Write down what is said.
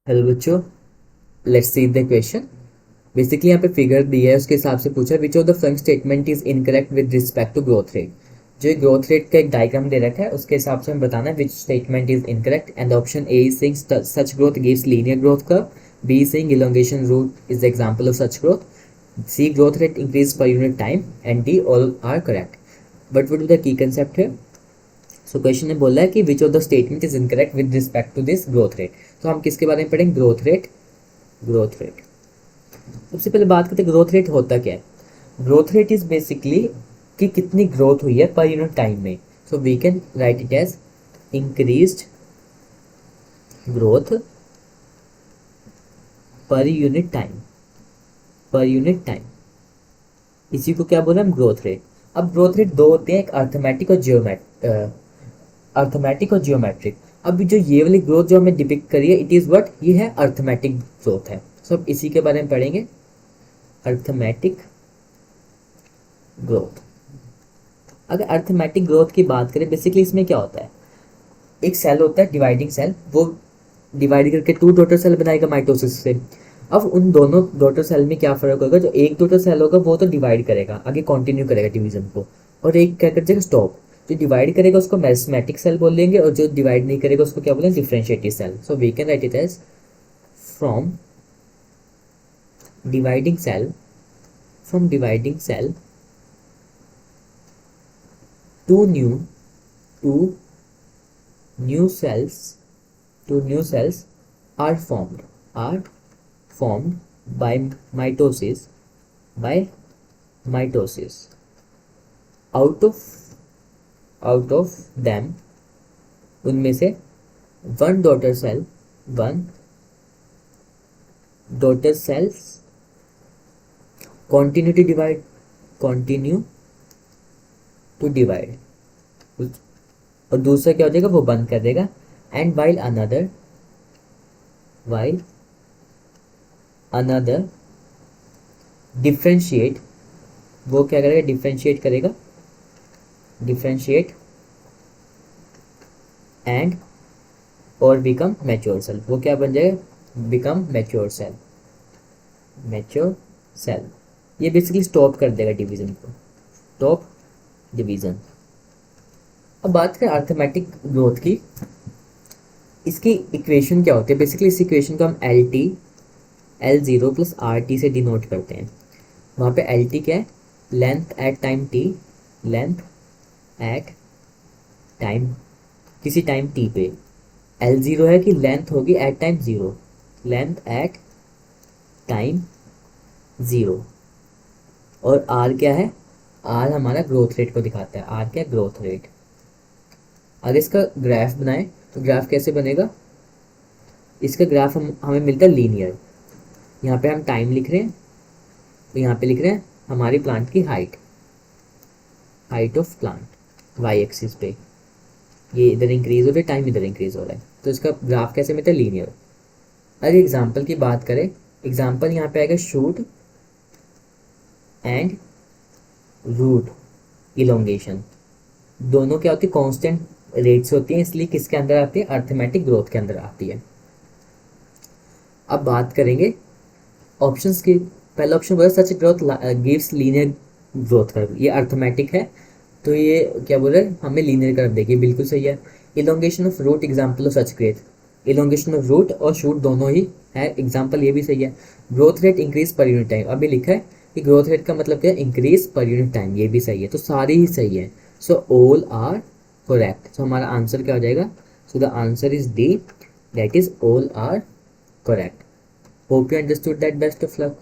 Hello बच्चों, let's see the question. Basically यहाँ पे फिगर दिया है, उसके हिसाब से पूछा which of the following statement is incorrect with respect to growth rate. जो ग्रोथ रेट का एक डायग्राम दे रखा है उसके हिसाब से हमें बताना है which statement is incorrect. And option A is saying such growth gives linear growth curve, B is saying elongation route is the example of such growth, C growth rate increase per unit time, and D all are correct. What would be the key concept here? So question ने बोला है कि which of the statement is incorrect with respect to this growth rate. तो हम किसके बारे में पढ़ेंगे? Growth rate. ग्रोथ रेट सबसे पहले बात करते हैं ग्रोथ रेट होता क्या है। ग्रोथ रेट इज बेसिकली कि कितनी ग्रोथ हुई है पर यूनिट टाइम में। So we can write it as increased growth per unit time. Per unit time इसी को क्या बोला हम? Growth rate. अब ग्रोथ रेट दो होते हैं, एक अर्थमेटिक और जियोमेट्रिक। अब जो ये वाली ग्रोथ जो हमें डिपिक्ट करी है, इट इज व्हाट, ये है अर्थमेटिक ग्रोथ है। सो अब इसी के बारे में पढ़ेंगे, अर्थमेटिक ग्रोथ। अगर अर्थमेटिक ग्रोथ की बात करें, बेसिकली इसमें क्या होता है, एक सेल होता है डिवाइडिंग सेल, वो डिवाइड करके टू डॉटर सेल बनाएगा माइटोसिस से। अब उन दोनों डॉटर सेल में क्या फर्क होगा? जो एक डॉटर सेल होगा वो तो डिवाइड करेगा, आगे कंटिन्यू करेगा डिवीजन को, और एक क्या कर देगा? स्टॉप। जो डिवाइड करेगा उसको मेरिस्मेटिक सेल बोल देंगे, और जो डिवाइड नहीं करेगा उसको क्या बोलेंगे? Differentiative cell. So we can write it as from dividing cell, from dividing cell to two new cells two new cells are formed by mitosis by mitosis out of them, उनमें से one daughter cells continue to divide, और दूसरा क्या हो जाएगा? वो बंद कर देगा। एंड while another डिफ्रेंशिएट, वो क्या करेगा? डिफ्रेंशिएट एंड और बिकम मैच्योर सेल। वो क्या बन जाएगा? Become mature cell. ये बेसिकली स्टॉप कर देगा डिवीजन को, स्टॉप डिवीजन। अब बात करें अर्थमेटिक ग्रोथ की, इसकी इक्वेशन क्या होती है? बेसिकली इस इक्वेशन को हम L0 प्लस RT से डिनोट करते हैं। वहाँ पे LT क्या है? Length at time T, length at time, किसी टाइम T पे। L0 है कि लेंथ होगी at time 0, length at time 0। और R क्या है? R हमारा ग्रोथ रेट को दिखाता है। R क्या? Growth rate. अगर इसका ग्राफ बनाए तो ग्राफ कैसे बनेगा? इसका ग्राफ हमें मिलता है लीनियर। यहाँ पे हम टाइम लिख रहे हैं, तो यहाँ पे लिख रहे हैं हमारी प्लांट की height of plant Y axis पे। ये इधर इंक्रीज हो रहा है, टाइम इधर इंक्रीज हो रहा है, तो इसका ग्राफ कैसे मिलता है? लीनियर। अगर एग्जाम्पल की बात करें, एग्जाम्पल यहाँ पे आएगा शूट एंड रूट इलोंगेशन। दोनों क्या होती है? कांस्टेंट रेट्स होती हैं, इसलिए किसके अंदर आती है? अर्थमेटिक ग्रोथ के अंदर आती है। अब बात करेंगे ऑप्शंस की। पहला ऑप्शन बोला such growth gives linear growth curve, ये अर्थमेटिक है, तो ये क्या बोल रहे हैं? हमें लीनियर कर्व देगी, बिल्कुल सही है। Elongation of root example of such growth, elongation of root और शूट दोनों ही है एग्जाम्पल, ये भी सही है। Growth rate increase per unit time, अभी लिखा है कि ग्रोथ रेट का मतलब क्या है? इंक्रीज पर यूनिट टाइम, ये भी सही है। तो सारी ही सही है। So all are correct. So हमारा आंसर क्या हो जाएगा? So the answer is D, that is all are correct. Hope you understood that. Best of luck.